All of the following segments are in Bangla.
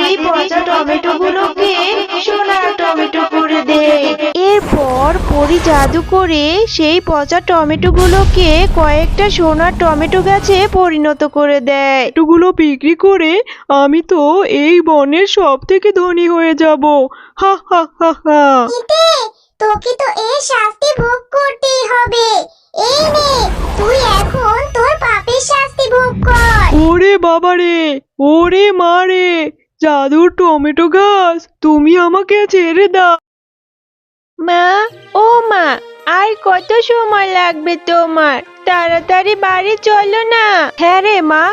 এই পচা টমেটো গুলোকে সোনার টমেটো করে দে। এরপর পরি জাদু করে সেই পচা টমেটো গুলোকে কয়েকটা সোনার টমেটো গাছে পরিণত করে দেয়। টমেটোগুলো বিক্রি করে আমি তো এই বনের সব থেকে ধনী হয়ে যাব। হা হা হা হা। এতে তোকে তো এই শাস্তি ভোগ করতেই হবে। এই নে, তুই এখন তোর পাপের শাস্তি ভোগ কর। ওরে বাবারে, ওরে মারে, জাদুর টমেটো গাছ, তুমি আমাকে ছেড়ে দাও। মা, ও মা, আর কত সময় লাগবে তোমার? তাড়াতাড়ি বাড়ি চলো না। হ্যাঁ রে মা,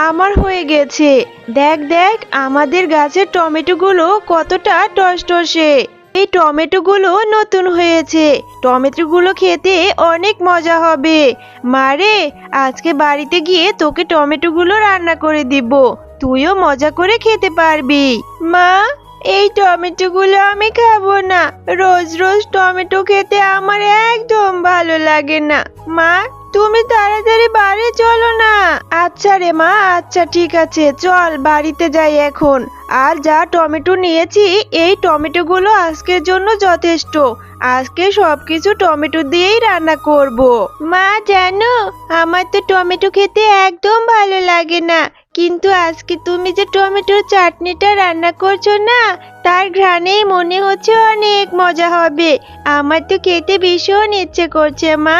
আমার হয়ে গেছে। দেখ দেখ আমাদের গাছের টমেটোগুলো কতটা টসটসে। এই টমেটোগুলো নতুন হয়েছে। টমেটোগুলো খেতে অনেক মজা হবে। মারে, আজকে বাড়িতে গিয়ে তোকে টমেটোগুলো রান্না করে দিব। তুইও মজা করে খেতে পারবি। মা, এই টমেটোগুলো আমি খাবো না। রোজ রোজ টমেটো খেতে আমার একদম ভালো লাগে না। মা, তুমি তাড়াতাড়ি বাড়ি চলো না। আচ্ছা রে মা, আচ্ছা ঠিক আছে, চল বাড়িতে যাই এখন। আর যা টমেটো নিয়েছি এই টমেটোগুলো আজকের জন্য যথেষ্ট। আজকে সবকিছু টমেটো দিয়েই রান্না করব। মা জানো, আমার তো টমেটো খেতে একদম ভালো লাগে না, কিন্তু আজকে তুমি যে টমেটোর চাটনিটা রান্না করছো না, তার ঘ্রাণেই মনে হচ্ছে অনেক মজা হবে। আমার তো খেতে ভীষণ ইচ্ছে করছে মা।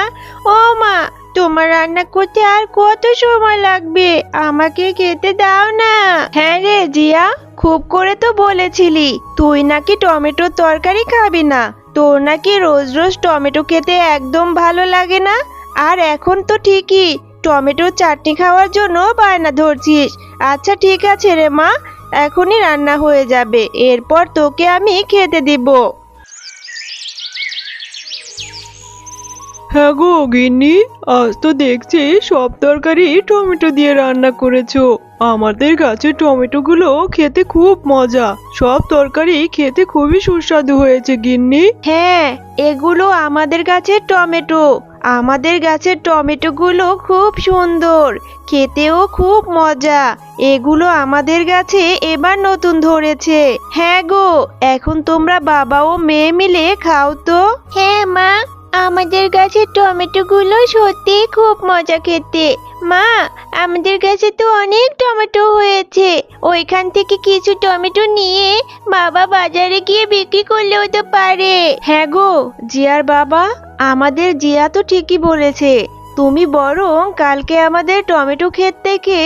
ও মা, তোমার রান্না করতে আর কত সময় লাগবে? আমাকে খেতে দাও না। হ্যাঁ রে জিয়া, খুব করে তো বলেছিলি তুই নাকি টমেটোর তরকারি খাবি না। তোর নাকি রোজ রোজ টমেটো খেতে একদম ভালো লাগে না। আর এখন তো ঠিকই টমেটোর চাটনি খাওয়ার জন্য বায়না ধরছিস। আচ্ছা ঠিক আছে রে মা, এখনই রান্না হয়ে যাবে, এরপর তোকে আমি খেতে দিব। হ্যাঁ গো গিন্নি, আজ তো দেখছি সব তরকারি টমেটো দিয়ে রান্না করেছো। আমাদের গাছের টমেটোগুলো খেতে খুব মজা। সব তরকারি খেতে খুবই সুস্বাদু হয়েছে গিন্নি। হ্যাঁ, এগুলো আমাদের গাছের টমেটো। আমাদের গাছের টমেটোগুলো খুব সুন্দর, খেতেও খুব মজা। এগুলো আমাদের গাছে এবার নতুন ধরেছে। হ্যাঁ গো, এখন তোমরা বাবা ও মেয়ে মিলে খাও তো। হ্যাঁ মা, আমাদের গাছের টমেটোগুলো সত্যি খুব মজা খেতে। মা, আমাদের গাছে তো অনেক টমেটো হয়েছে। ওইখান থেকে কিছু টমেটো নিয়ে বাবা বাজারে গিয়ে বিক্রি করলেও তো পারে। হ্যাঁ গো জিয়ার বাবা, আমাদের জিয়া তো ঠিকই বলেছে। তুমি বরং কালকে আমাদের টমেটো ক্ষেত থেকে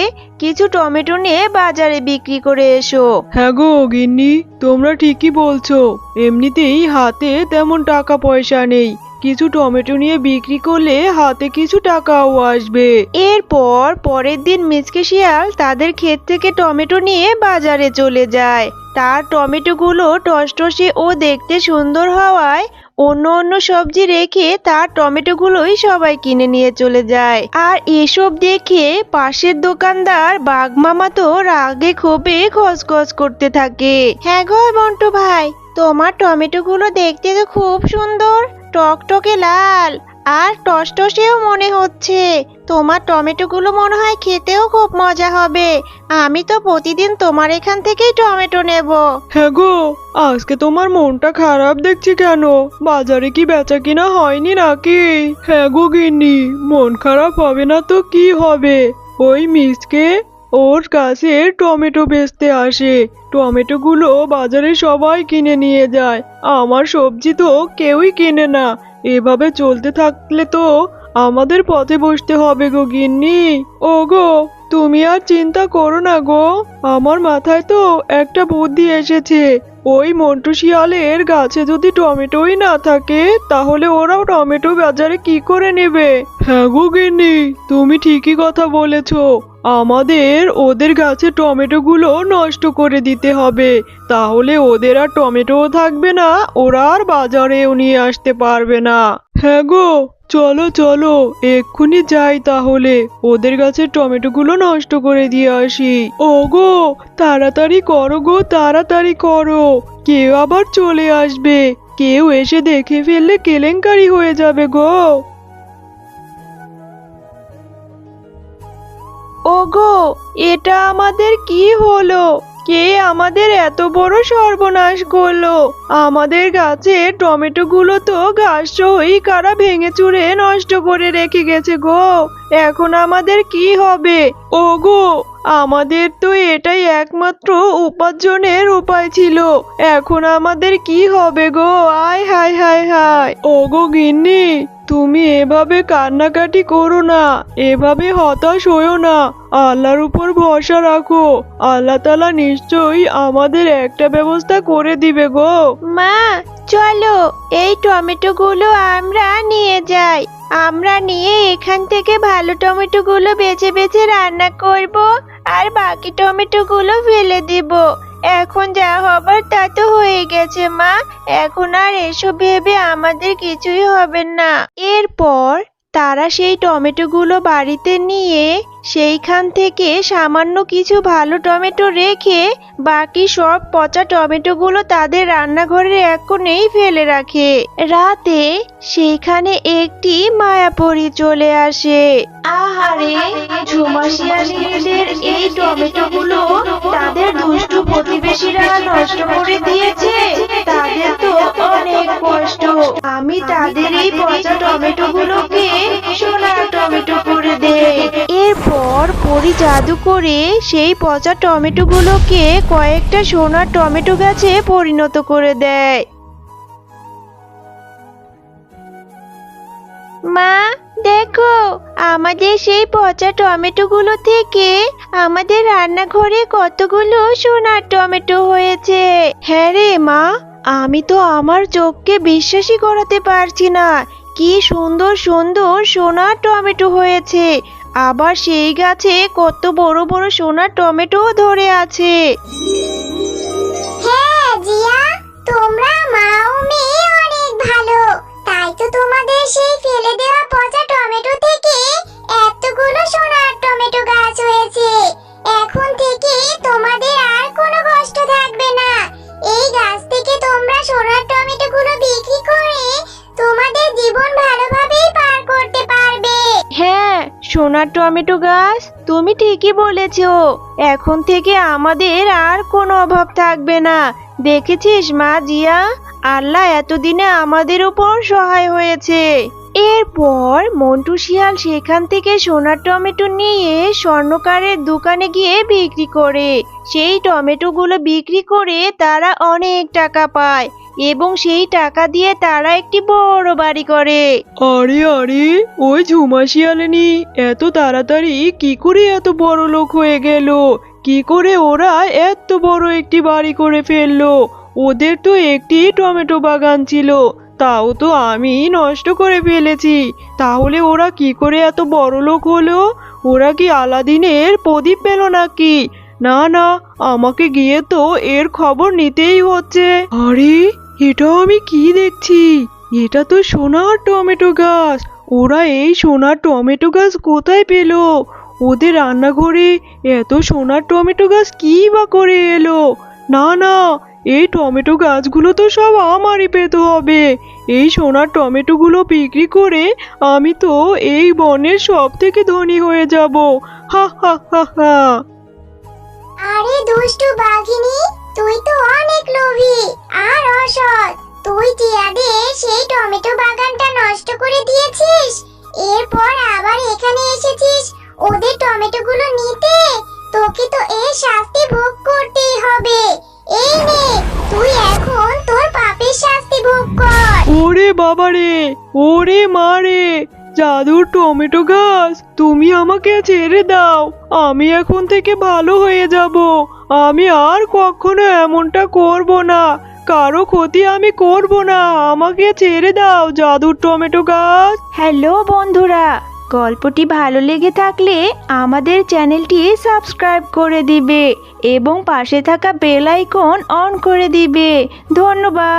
কিছু টমেটো নিয়ে বাজারে বিক্রি করে এসো। হ্যাঁ গো গিন্নি, তোমরা ঠিকই বলছো। এমনিতেই হাতে তেমন টাকা পয়সা নেই, কিছু টমেটো নিয়ে বিক্রি করলে হাতে কিছু টাকাও আসবে। এরপর পরের দিন মিচকে শিয়াল তাদের ক্ষেত থেকে টমেটো নিয়ে বাজারে চলে যায়। তার টমেটোগুলো টসটসে ও দেখতে সুন্দর হওয়ায় অন্য অন্য সবজি রেখে তার টমেটোগুলোই সবাই কিনে নিয়ে চলে যায়। আর এসব দেখে পাশের দোকানদার বাঘ মামা তো রাগে ক্ষোভে খচখচ করতে থাকে। হ্যাঁ গো মন্টু ভাই, তোমার টমেটোগুলো দেখতে তো খুব সুন্দর, টকটকে লাল আর টসটসেও মনে হচ্ছে। তোমার টমেটোগুলো মনে হয় খেতেও খুব মজা হবে। আমি তো প্রতিদিন তোমার এখান থেকেই টমেটো নেব। হ্যাঁ গো, আজকে তোমার মনটা খারাপ দেখছি কেন? বাজারে কি বেচা কিনা হয়নি নাকি? হ্যাঁ গো গিন্নি, মন খারাপ হবে না তো কি হবে? ওই মিসকে ওর কাছে টমেটো বেচতে আসে। টমেটোগুলো বাজারে সবাই কিনে নিয়ে যায়, আমার সবজি তো কেউই কিনে না। এভাবে চলতে থাকলে তো আমাদের পথে বসতে হবে গো গিন্নি। ও গো, তুমি আর চিন্তা করো না গো, আমার মাথায় তো একটা বুদ্ধি এসেছে। ওই মন্টু শিয়ালের গাছে যদি টমেটোই না থাকে, তাহলে ওরাও টমেটো বাজারে কি করে নেবে? হ্যাঁ গো গিন্নি, তুমি ঠিকই কথা বলেছো। আমাদের ওদের গাছে টমেটোগুলো নষ্ট করে দিতে হবে, তাহলে ওদের আর টমেটোও থাকবে না, ওরা আর বাজারেও নিয়ে আসতে পারবে না। হ্যাঁ গো, চলো চলো এক্ষুনি যাই, তাহলে ওদের গাছের টমেটোগুলো নষ্ট করে দিয়ে আসি। ও গো, তাড়াতাড়ি করো গো, তাড়াতাড়ি করো, কেউ আবার চলে আসবে। কেউ এসে দেখে ফেললে কেলেঙ্কারি হয়ে যাবে গো। ওগো, এটা আমাদের কি হলো? কে আমাদের এত বড় সর্বনাশ করলো? আমাদের গাছে টমেটোগুলো তো গাছ সহই কারা ভেঙে চুরে নষ্ট করে রেখে গেছে গো। এখন আমাদের কি হবে? ওগো, আমাদের তো এটাই একমাত্র উপার্জনের উপায় ছিল। এখন আমাদের কি হবে গো? আয় হায় হায় হায়। ওগো গিন্নি, তুমি এভাবে কান্নাকাটি করো না, এভাবে হতাশ হইও না। আল্লাহর উপর ভরসা রাখো, আল্লাহ তাআলা নিশ্চয়ই আমাদের একটা ব্যবস্থা করে দিবে গো। মা, চলো এই টমেটোগুলো আমরা নিয়ে যাই। আমরা নিয়ে এখান থেকে ভালো টমেটোগুলো বেছে বেছে রান্না করব, আর বাকি টমেটোগুলো ফেলে দিব। এখন যা হবার তা তো হয়ে গেছে মা। এখন আর এসব ভেবে আমাদের কিছুই হবে না। এরপর তারা সেই টমেটোগুলো বাড়িতে নিয়ে সেইখান থেকে সামান্য কিছু ভালো টমেটো রেখে বাকি সব পচা টমেটোগুলো তাদের রান্নাঘরের এক কোণেই ফেলে রাখে। রাতে সেইখানে একটি মায়াপরী চলে আসে। আহারে, ঝুমা শিয়ালিনীদের এই টমেটোগুলো তাদের দুষ্টু প্রতিবেশীরা নষ্ট করে দিয়েছে। তাদের তো অনেক কষ্ট। আমি তাদের এই পচা টমেটোগুলোকে সোনার টমেটো করে দেই। এরপর পরী জাদু করে সেই পচা টমেটোগুলোকে কয়েকটা সোনার টমেটো গাছে পরিণত করে দেয়। মা, দেখো, আমাদের সেই পচা টমেটোগুলো থেকে আমাদের রান্নাঘরে কতগুলো সোনার টমেটো হয়েছে। হ্যাঁ রে মা, আমি তো আমার চোখকে বিশ্বাসই করাতে পারছি না। কি সুন্দর সুন্দর সোনার টমেটো হয়েছে। আবার সেই গাছে কত বড় বড় সোনার টমেটো ধরে আছে। হ্যাঁ জিয়া, তোমরা মা ও মেয়ে অনেক ভালো। তাই তো তোমাদের সেই ফেলে দেওয়া পচা টমেটো থেকে এতগুলো সোনার টমেটো গাছ হয়েছে। এখন থেকে তোমাদের আর কোনো কষ্ট থাকবে না। এই গাছ থেকে তোমরা সোনার টমেটোগুলো বিক্রি করে তোমাদের জীবন ভালোভাবেই পার করতে পারবে। হ্যাঁ সোনার টমেটো গাছ, তুমি ঠিকই বলেছো। এখন থেকে আমাদের আর কোনো অভাব থাকবে না। দেখেছিস মা জিয়া, আল্লাহ এতদিনে আমাদের উপর সহায় হয়েছে। এরপর মন্টু শিয়াল সেখান থেকে সোনার টমেটো নিয়ে স্বর্ণকারের দোকানে গিয়ে বিক্রি করে। সেই টমেটোগুলো বিক্রি করে তারা অনেক টাকা পায় এবং সেই টাকা দিয়ে তারা একটি বড় বাড়ি করে। আরে আরে, ওই ঝুমা শিয়ালিনী এত তাড়াতাড়ি কি করে এত বড় লোক হয়ে গেল? কি করে ওরা এত বড় একটি বাড়ি করে ফেললো? ওদের তো একটি টমেটো বাগান ছিল, তাও তো আমি নষ্ট করে ফেলেছি। তাহলে ওরা কি করে এত বড় লোক হলো? ওরা কি আলাদিনের প্রদীপ পেল নাকি? না না, আমাকে গিয়ে তো এর খবর নিতেই হচ্ছে। আরে, এটা আমি কি দেখছি? এটা তো সোনার টমেটো গাছ। ওরা এই সোনার টমেটো গাছ কোথায় পেলো? ওদের রান্নাঘরে এত সোনার টমেটো গাছ কি বা করে এলো? না না, এই টমেটো গাছগুলো তো সব আমারই পেতে হবে। এই সোনার টমেটোগুলো বিক্রি করে আমি তো এই বনের সব থেকে ধনী হয়ে যাব। হা হা হা হা। আরে দুষ্টু বাঘিনী, তুই তো অনেক লোভী আর অসৎ। তুই টিয়াদের সেই টমেটো বাগানটা নষ্ট করে দিয়েছিস, এরপর আবার এখানে এসেছিস ওদের টমেটোগুলো নিতে। তোকে তো এর শাস্তি ভোগ করতেই হবে। এই নে, তুই এখন তোর পাপের শাস্তি ভোগ কর। ওরে বাবারে, ওরে মারে, জাদুর টমেটো গাছ, তুমি আমাকে ছেড়ে দাও। আমি এখন থেকে ভালো হয়ে যাব। আমি আর কখনো এমনটা করব না। কারো ক্ষতি আমি করব না। আমাকে ছেড়ে দাও জাদুর টমেটো গাছ। হ্যালো বন্ধুরা, গল্পটি ভালো লেগে থাকলে আমাদের চ্যানেলটি সাবস্ক্রাইব করে দিবে এবং পাশে থাকা বেল আইকন অন করে দিবে। ধন্যবাদ।